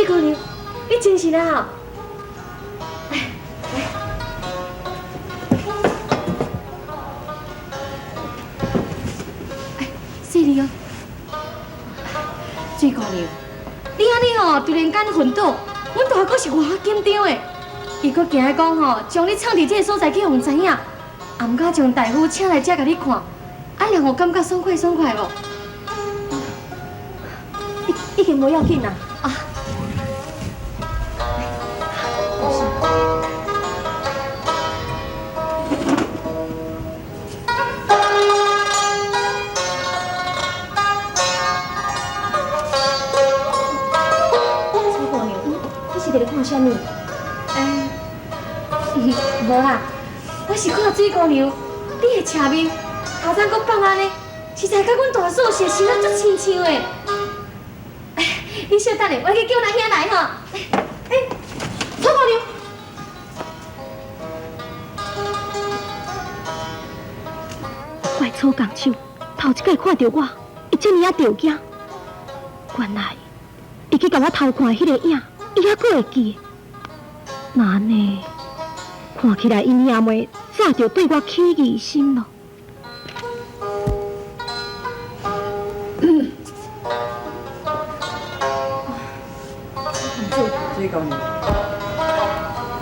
水姑娘，你精神啊？来，是你哦，水姑娘，你安尼哦，突然间昏倒，阮大哥是偌紧张的，伊阁惊讲吼，将你藏伫这个所在去互知影，也毋敢将大夫请来遮甲你看，啊，让我感觉爽快爽快无？已经无要紧啦，啊。在咧看啥物？无啦，我是看水姑娘，你的侧面头前阁放安尼，实在甲阮大嫂是生得足亲像的。你小等下，我去叫咱兄来吼。楚姑娘，怪楚共手，头一摆看到我，伊这么啊着惊，原来伊去甲我偷看迄个影。伊还阁会记，那安尼看起来，因爷妹早就对我起疑心了。水姑娘，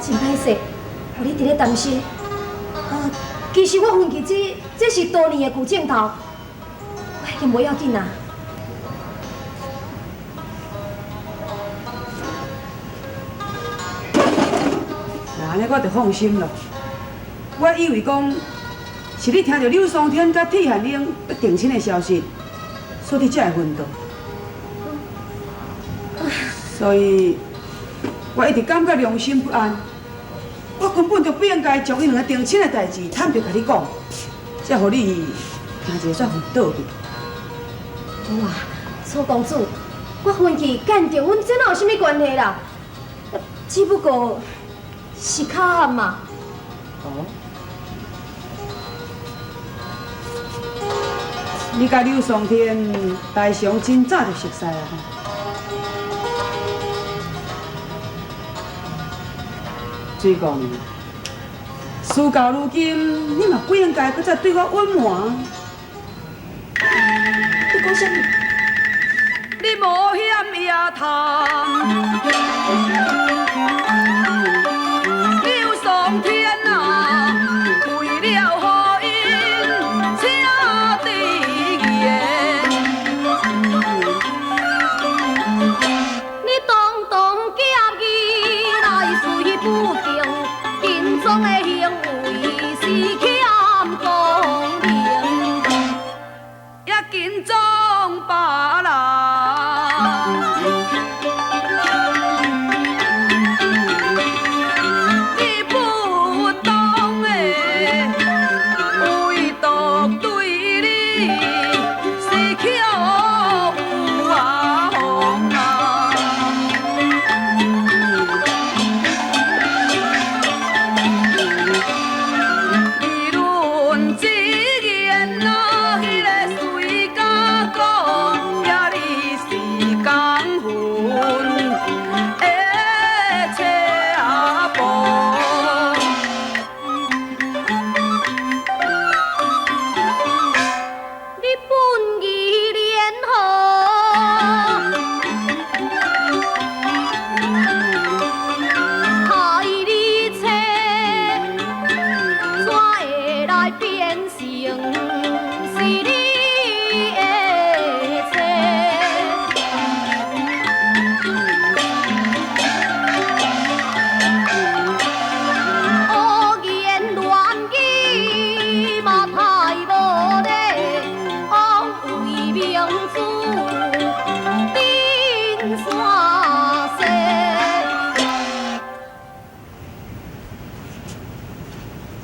真歹势，互你伫咧担心。其实我分记这是多年的旧镜头，我已经无要紧啦。安尼我就放心了。我以为讲是你听到柳霜天甲铁汉英要定亲的消息，所以才会昏倒。所以，我一直感觉良心不安。我根本就不应该将伊两个定亲的代志坦白甲你讲，才互你听一个煞昏倒去。哇，楚公主，我分去干着阮这哪有啥物关系啦？只不过。是巧合嘛？哦，你甲柳霜天大雄真早就熟悉啊！水姑娘，事到如今，你嘛不应该搁再对我隐瞒。你讲啥物？你无险也贪。天啊，为了互因请地言，你当当假意来随不敬，紧装的行为是欠公平，也紧装别人。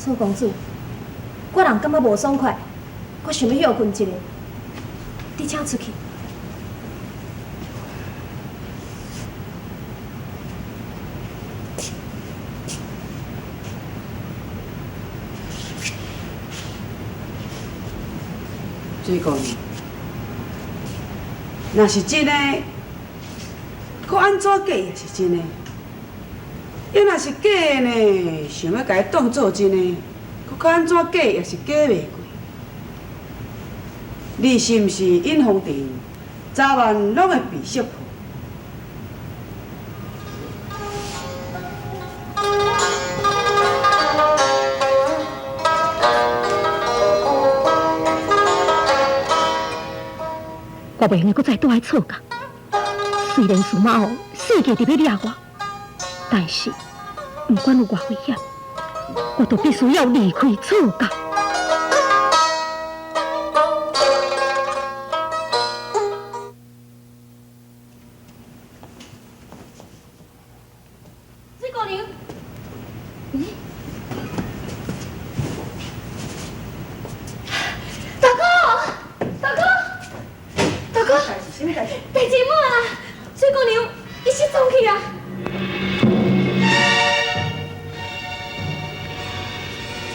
楚公主，我人感觉无爽快，我想要休困一下，你请出去。水姑娘，若是真的，搁安怎假也是真的？伊若是假的呢，想要甲伊当做真的，搁安怎假也是假袂过。你是毋是尹风尘，早晚拢会被识破？我袂用再倒来错甲。虽然苏马王世界伫要掠我，但是不管有偌危险，我都必须要离开错甲。水姑娘，大哥，大哥，大哥，第几幕啊？水姑娘，伊失踪去啊！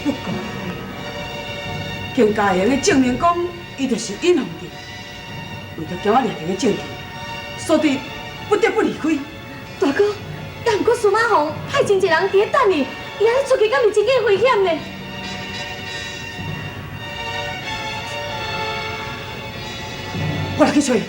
不过，更加会用的证明讲，伊就是尹风尘，为着惊我掠着个证据，所以不得不离开。大哥，但不过苏马红派真济人伫咧等你，伊安尼出去，敢是真够危险呢？我来去找伊。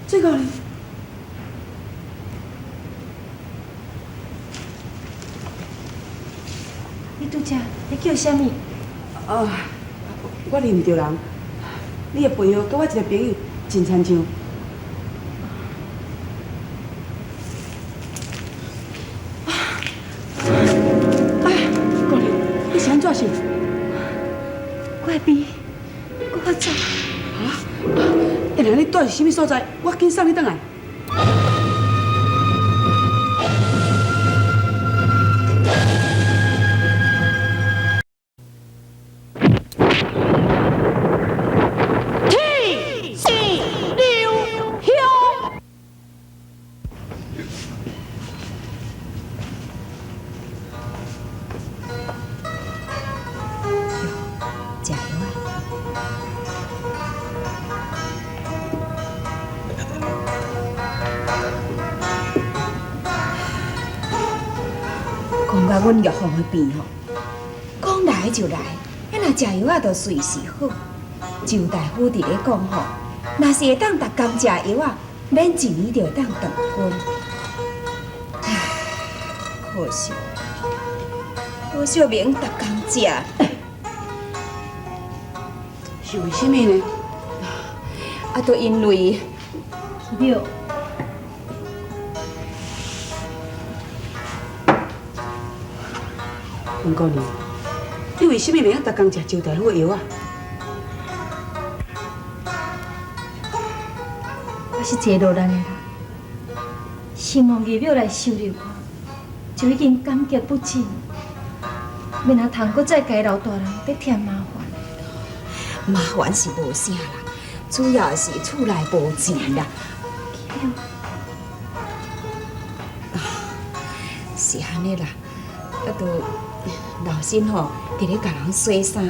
水姑娘，你拄则在叫什么？我认唔着人。你的背后甲我一个朋友真亲像。姑娘，你是安怎想？怪逼，我发走。会让你住伫什么所在？我紧送你转来。讲到阮玉凤的病吼，讲来就来，迄若食药啊，就随时好。周大夫伫咧讲吼，若是会当逐工食药啊，免一年就会当断根。唉，可惜免逐工食。是为什么呢？啊，都因为庙。云姑娘，你为什么袂晓逐工食周大夫的药啊？我是一个落难的人，先往义庙来收留我，就已经感激不尽，免啊通搁再家老大人要添麻烦。麻烦是无啥啦，主要是厝内无钱啦。是安尼啦，啊，都老身吼伫咧甲人洗衫，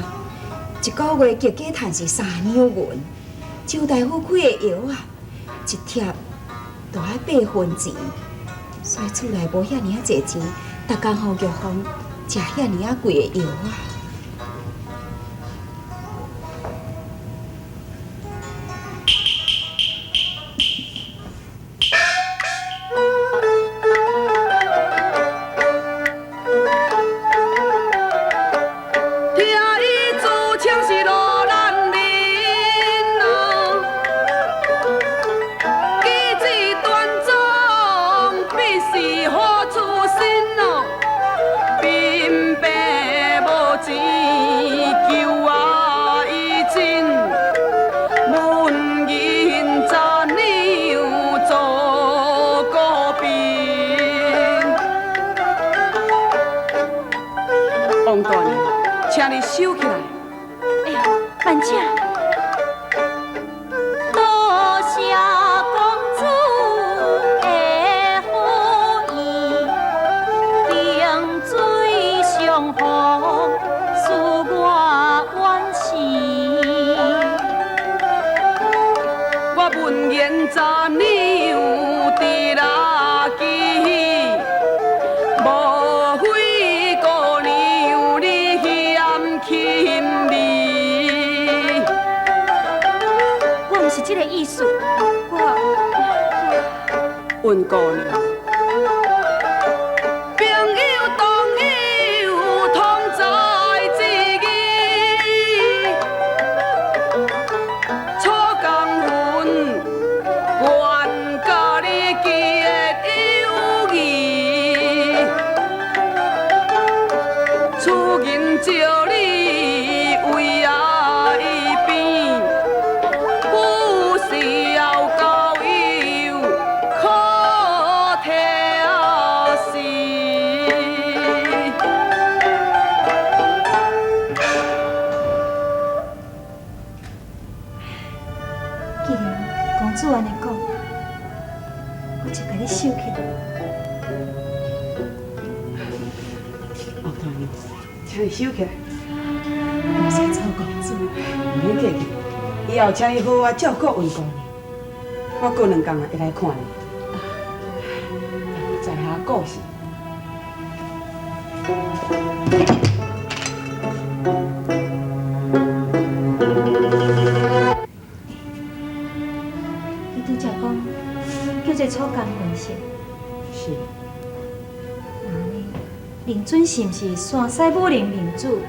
一个月加加趁是3两银。周大夫开的药啊，一贴都爱8分钱，所以厝内无遐尔啊侪钱，逐工互玉芳食遐尔啊贵的药啊。王大人，请你收起来。哎呀，班长，多谢公主的好意，定水相逢，使我惋惜。我闻言昨娘伫拉记，无非姑娘你嫌轻微。我毋是这个意思，温姑娘，朋友当友，同在一义，错工分，愿甲你结友谊，此人招你为爱变，不是要交友可贴是。既然公主安尼讲，我就甲你收起来。王大人，请你收起来，多谢曹公主。唔免客气。以后请你好好照顾温姑娘，我过2天啊会来看你，在下故事。你拄则讲叫做草菅人士，是，那呢？令尊是毋是山西武陵明主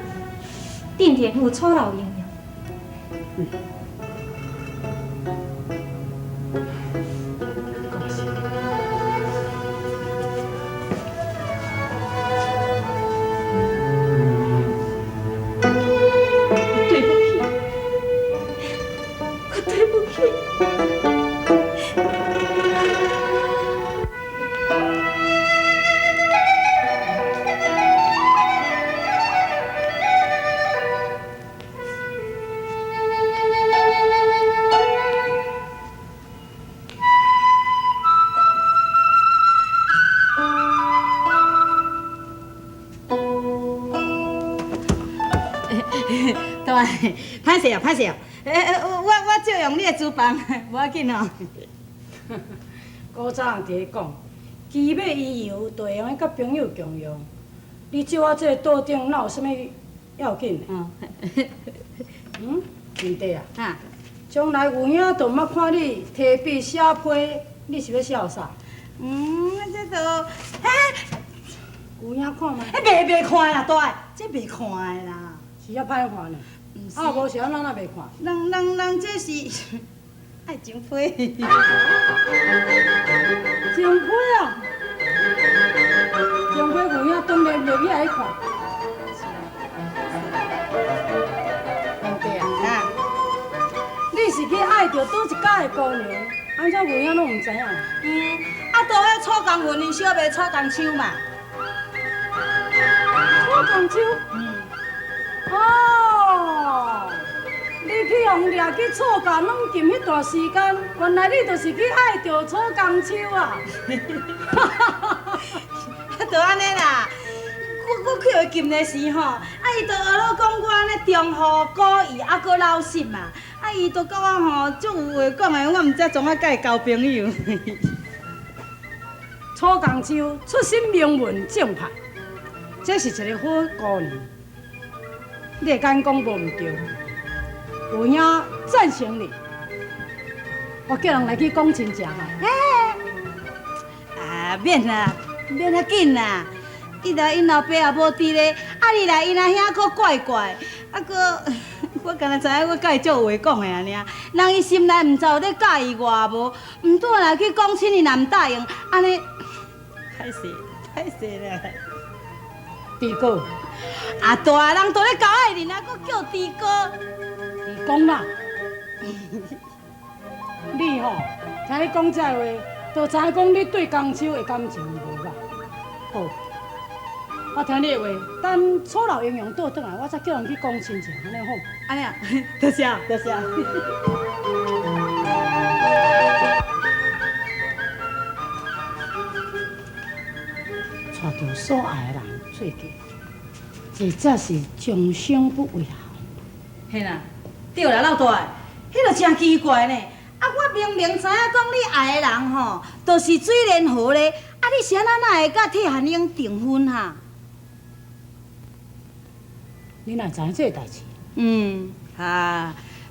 定田府楚老营呀？故事。对不起，我对不起。对，歹势啊，歹势啊！我借用你的厨房，无要紧哦。古早人伫咧讲，机马医药就会用甲朋友共用。你借我这个桌顶，哪有啥物要紧的？真地啊！啊，将来有影都毋捌看你提笔写批，你是要写啥？这都，有影看吗？袂看啦，大，这袂看的啦。是遐歹看呢？啊，无是咱哪袂看？人这是爱情批。情批啊！情批有影当然落去爱看。兄弟啊！啊，你是去爱着倒一家的姑娘，安怎有影拢毋知影？都迄楚江云你小妹楚江秋嘛。楚江秋。哦，你去用掠去楚江弄金迄段时间，原来你就是去爱着楚江秋啊！就安尼啦。我去互金的时吼，伊就学我讲我安尼忠厚古义，搁老实嘛。伊就甲我吼足有话讲的，我毋知怎啊甲伊交朋友。楚江秋出身名门正派，这是一个好姑娘。你会敢讲无毋对？有影赞成你，我叫人来去讲亲情啊！免啦，免啊紧啦。伊来因老爸也无伫咧，你来因阿兄佫怪怪，我敢若知影我甲伊做话讲的安尼，人伊心内毋知有咧介意我无，毋拄来去讲亲，伊若毋答应，安尼歹势啦。弟哥，大人都咧交爱人，佫叫弟哥，你讲啦。你吼，听你讲这话，就知影讲你对江秋的感情无吧？好，我听你的话，等楚老英雄倒转来，我再叫人去讲亲情，安尼好。安尼啊，多谢。带着所爱的人做嫁，这才是终生不为后。嘿啦，对啦，老大，迄个真奇怪呢。我明明知影讲你爱的人吼，就是水莲河咧，你是安哪会甲替汉英订婚哈？你哪知影这个代志？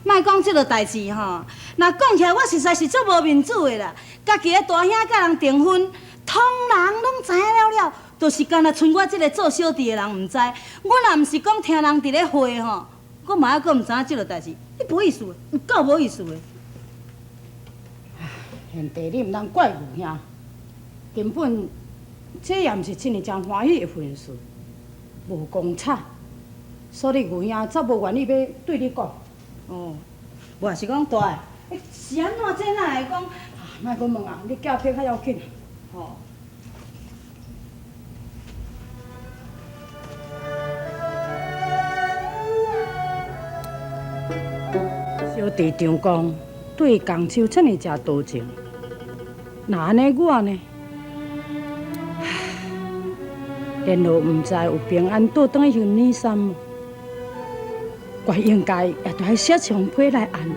莫讲这个代志吼，若讲起来，我实在是足无面子的啦。家己的大兄甲人订婚，通人拢知影了，就是干那剩我这个做小弟的人毋知。我若毋是讲听人伫咧会吼，我嘛还佫毋知影这个代志。你无意思的，有够无意思的。贤弟，你毋通怪有兄，根本这也毋是真正欢喜的婚事，无公差，所以有兄才无愿意要对你讲。我也是讲大的，是安怎这哪会讲？莫阁问啊，你嫁票较要紧。小弟张公对江秋这么正多情，那安尼我呢？然后毋知有平安倒转去婚礼衫无？我应该也着爱写长批来安慰。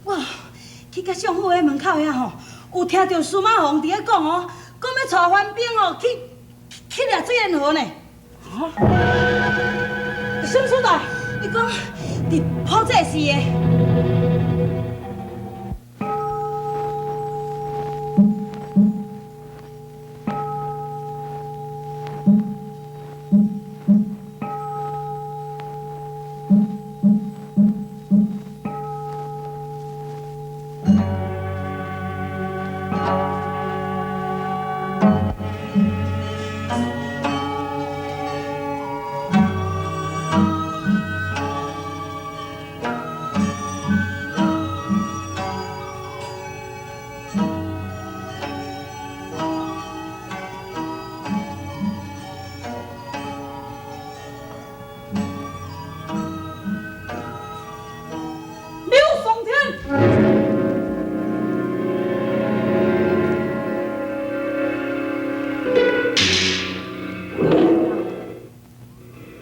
哇！去甲相府的门口遐吼，有听到司马凤伫咧讲哦，讲要带番兵哦去掠水莲河呢。什么所在？伊讲伫破这事的。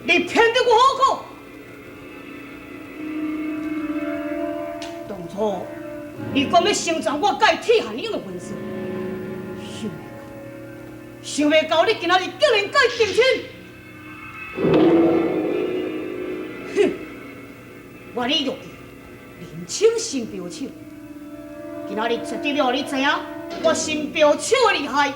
你骗得我好苦！当初你讲要成全我甲伊替汉英的婚事，想袂到你今仔日竟然甲伊定亲！哼！我李玉年轻新标手，今仔日绝对要让你知影我新标手的厉害。